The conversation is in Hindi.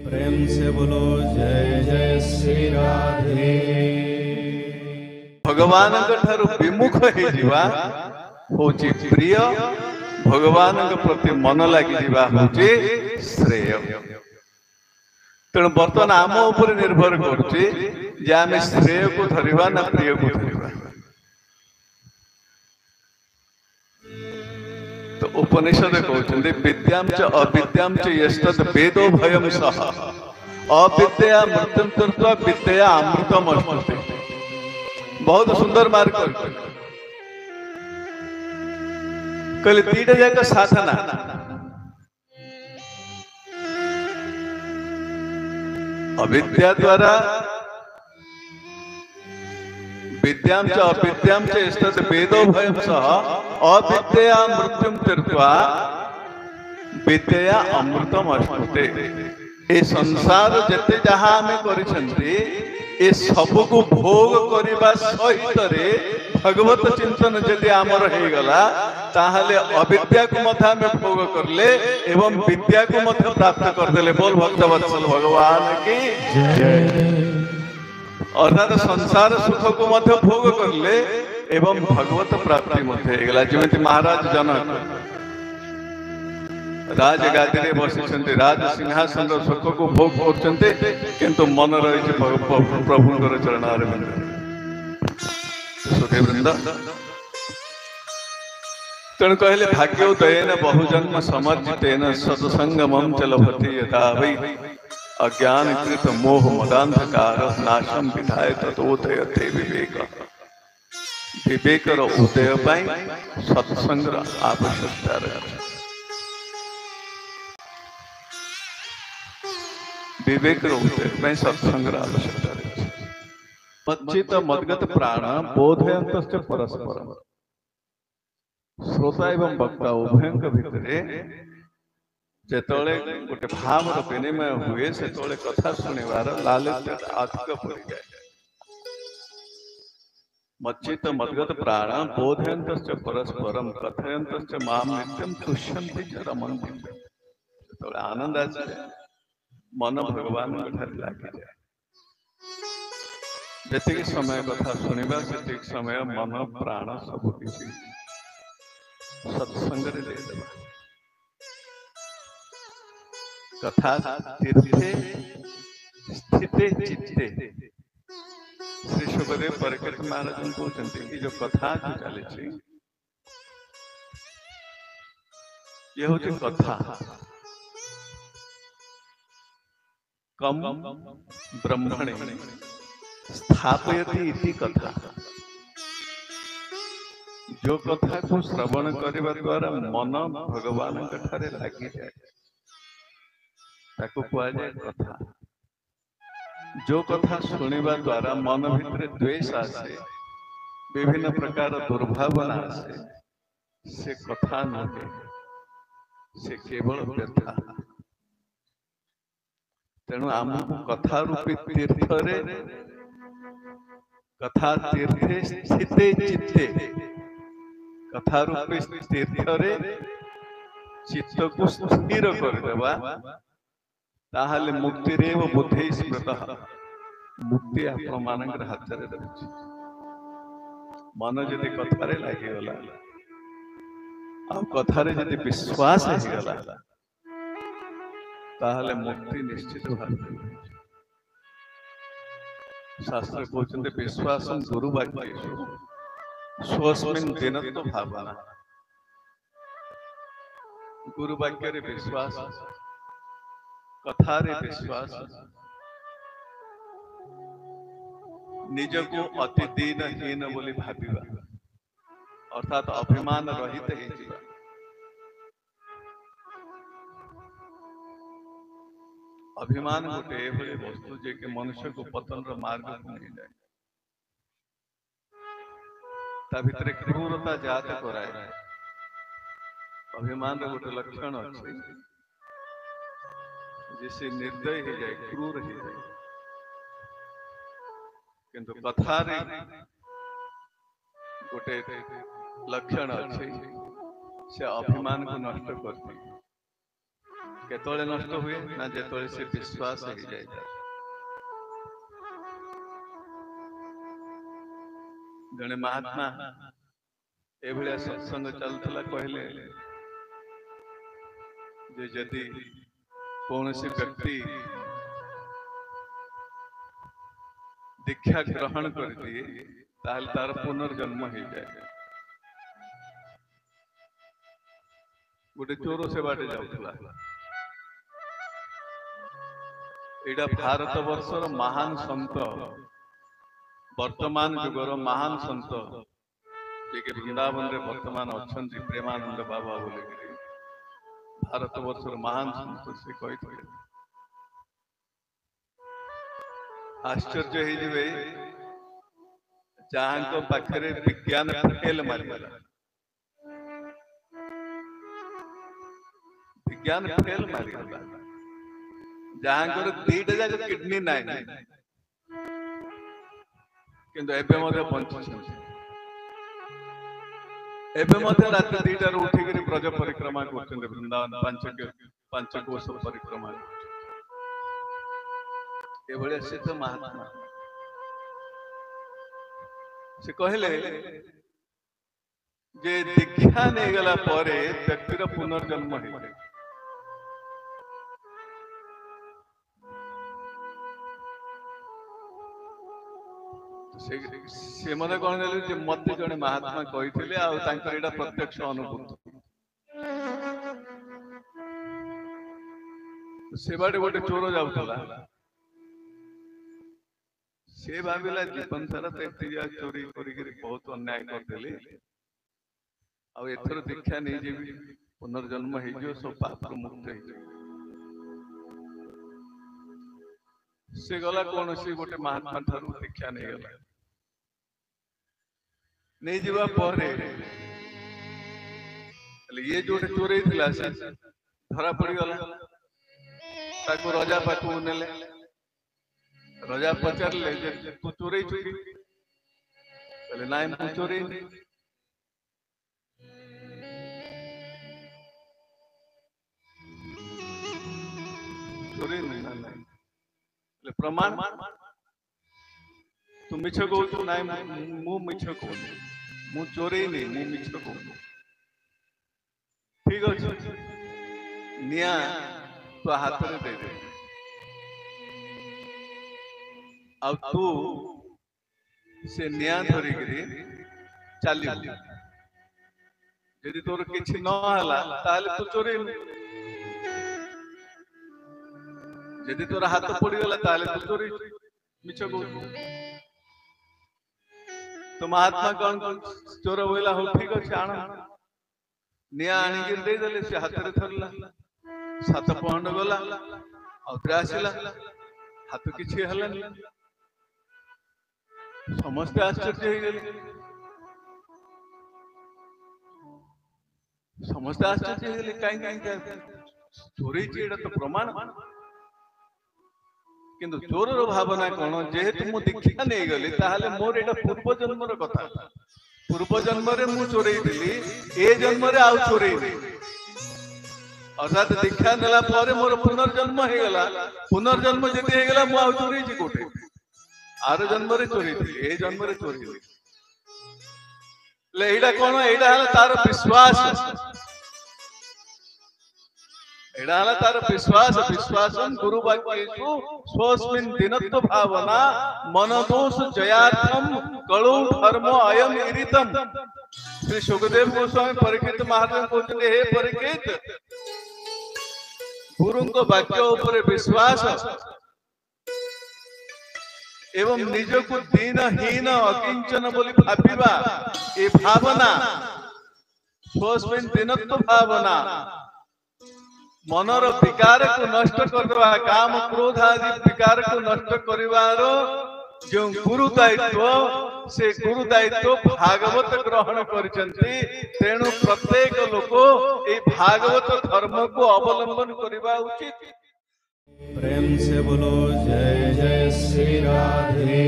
प्रेम से बोलो जय जय श्री राधे। भगवान विमुख होइजिबा होची प्रिय, भगवान प्रति मन लगी होची श्रेय। तेणु बर्तमान आम उपर निर्भर करुचे जे आमे श्रेय को धरिबा ना प्रिय को धरिबा। तो उपनिषद कहते विद्याम च अविद्याम च यस्तद वेदो भयम सह अविद्या मृत्युम त्यक्त्वा विद्या अमृतम अश्नुते। बहुत सुंदर मार्ग कहले दीटा जाक साधना अविद्या द्वारा विद्याम च अविद्याम च यस्तद वेदो भयम सह अविद्या मृत्युम त्यक्त्वा विद्या अमृतम अश्नुते। ए संसार जते जहाँ आमे करिसंती ए सबु को भोग करिबा सहित रे भगवत चिंतन यदि आमर हे गला ताहले अविद्या को मध्य में भोग करले एवं विद्या को मध्य प्राप्त कर देले। बोल भक्तवत्सल भगवान की जय। अर्थात संसार सुख को मध्य भोग करले एवं भगवत प्राप्ति मध्य हे गला। जेमति महाराज जनक राजगादी रे बसिछन्ते, राज सिंहासन सुख को भोग करछन्ते किंतु मन रही प्रभुंकर चरण अरविंद सुखी वृंद। तेणु कहले भाग्योदयेन बहुजन्म समर्जितेन सत्संगमं च लभते यथा वै अज्ञानकृत मोह मदान्धकार नाशम विधाय ततोदयते विवेक। विवेकर उदय पाई सत्संग आवश्यकता रहे। विवेक उदय सत्संग आवश्यकता रही। मच्चित मद्गत प्राण बोधयंत परस्पर। श्रोता एवं वक्ता उभय भितरे जेतळे गोटे भाव विनिमय हुए से कथा शुणिबार लालित्य अधिक पड़ जाए। मच्चित मद्गत प्राण बोधयंत परस्परम कथयंत माम नित्यम तुष्यन्ति च रमन्ति। आनंद आसे मन भगवान लगी जाए। जतिक समय कथा शुणा से समय मन प्राण सब किसी सत्संग रे देदेबा। कथा तीर्थे स्थिते चित्ते। श्री सुखदेव परिकृत महाराज कहते कि जो कथा जो चली ये हूँ कथा कम ब्रह्मणे स्थापयति इति कथा। जो कथा को श्रवण करने द्वारा मन भगवान ठारे लगी जाए ताको कहा जाए कथा। जो कथा शुणिबा द्वारा मन भितर द्वेष आसे, विभिन्न प्रकार दुर्भावना आसे, से कथा नहे, से केवल व्यथा। तेणु आमको कथा रूपी तीर्थ रे कथा तीर्थे स्थिते चित्ते कथा रूपी तीर्थ रे चित्त को स्थिर कर देबा ताहले मुक्ति रेव बुद्धि स्मृतः। मुक्ति आपण मानकर हाथ रे रहछि। मन जदि कथा रे लागि गला आ कथा रे जदि विश्वास हे गला ताहले मुक्ति निश्चित भावे। शास्त्र कहते विश्वास गुरु वाक्येषु स्वस्मिन् दिनत्व भावना। गुरु वाक्य रे विश्वास, कथा रे विश्वास, निज को अति दीनहीन बोली भाविबा अर्थात अभिमान रहित हे जीवा। अभिमान गोटे एभली वस्तु जे कि मनुष्य को पतन मार्ग को नहीं जाए। ता भितरे क्रूरता जात कराए। अभिमान गोटे लक्षण अच्छे जिसे निर्दय हो जाए, क्रूर हो जाए। किंतु कथा रे गोटे लक्षण अच्छे से अभिमान को नष्ट करती। केतळे नष्ट हुए ना जेतळे से विश्वास हो जाए। जने महात्मा एभलिया सत्संग चलुला कहले जे यदि कौनसी व्यक्ति दीक्षा ग्रहण कर दिए ताल तार पुनर्जन्म हो जाए। गोटे चोर से बाटे जाउथला एडा भारत वर्षर महान संत वर्तमान युगर महान संत जे वृंदावन रे वर्तमान अछंती प्रेमानंद बाबा बोले भारत वर्षर महान संत से कही आश्चर्य हो जहाँ पाखे विज्ञान फेल मारिगला विज्ञान फेल मारिगला जहाँ दीटा जाक किडनी ना किंतु एबे मधे बंचिछन एबे मधे रात दीटार उठिक ब्रज परिक्रमा कर वृंदावन पांच कोश परिक्रमा एभलिया से तो महात्मा से कहले जे दीक्षा नहीं गला परे व्यक्तिर पुनर्जन्म हो से मते कौन जे मते जने महात्मा कहिथिले आ तांकर एटा प्रत्यक्ष अनुभूति से बाटे गोटे चोर जाउतला से भाविला जीवन सारा तो एत चोरी कर बहुत अन्याय करदेली आथर दीक्षा नहीं जी पुनर्जन्म हो सब पाप मुक्त हो से गला कौन सी गोटे महात्मा ठारू दीक्षा नहीं गला नहीं जीवा परे ये जो चोरी थिला से धरा पड़ी गला ताको राजा पाखु नेले राजा पचारे तू चोरी कहले ना मु चोरी चोरी नहीं प्रमाण तू मिछ कहू ना मु मिछ कहू मु चोरी नहीं मु मिछ कहू ठीक अच्छे निया तो हाथ में दे दे आ तू से निया धरिकी चली यदि तोर किछि न हला ताले तू चोरी यदि तोर हाथ पड़ी गला ताले तू चोरी मिछ कहू तो महात्मा कौन चोर बोला हो ठीक अच्छे आण निया आनिक दे देले से हाथ रे थरला 7 पौंड गला आउथरे आसिला हाथ किछि हलानी समस्त आश्चर्य हो गए समस्त आश्चर्य हो गए कहीं चोरी तो प्रमाण किंतु चोर भावना कौन जेहेतु मु दीक्षा नहीं गली ताहले मोर एटा पूर्व जन्मर कथा पूर्व जन्म रे मु चोरी दिली ए जन्म रे आउ चोरी अर्थात दीक्षा नेला परे मोर पुनर्जन्म हो गला पुनर्जन्म जति हो गला मु आउ चोरी जी कोठे आर जन्म रे चोरी थी ए जन्म रे चोरी थी ले एटा कोन एटा हला तार विश्वास एटा हला तार विश्वास विश्वासं गुरु वाक्येषु स्वस्मिन् दिनत्व भावना मनदोष जयार्थम कलौ धर्म अयम इरितम श्री सुखदेव गोस्वामी परीक्षित महाराज कहते हे परीक्षित गुरु को वाक्य ऊपर विश्वास एवं निज को दीनहीन अकिंचन बोली भाविबा ए भावना स्वस्मिन् दिनत्व भावना मनर विकार को नष्ट करवा काम क्रोध आदि विकार को नष्ट करिवार जो गुरु दायित्व से गुरु दायित्व भागवत ग्रहण करिसंती तेणु प्रत्येक लोक ए भागवत धर्म को अवलंबन करवा उचित। प्रेम से बोलो जय जय श्री राधे।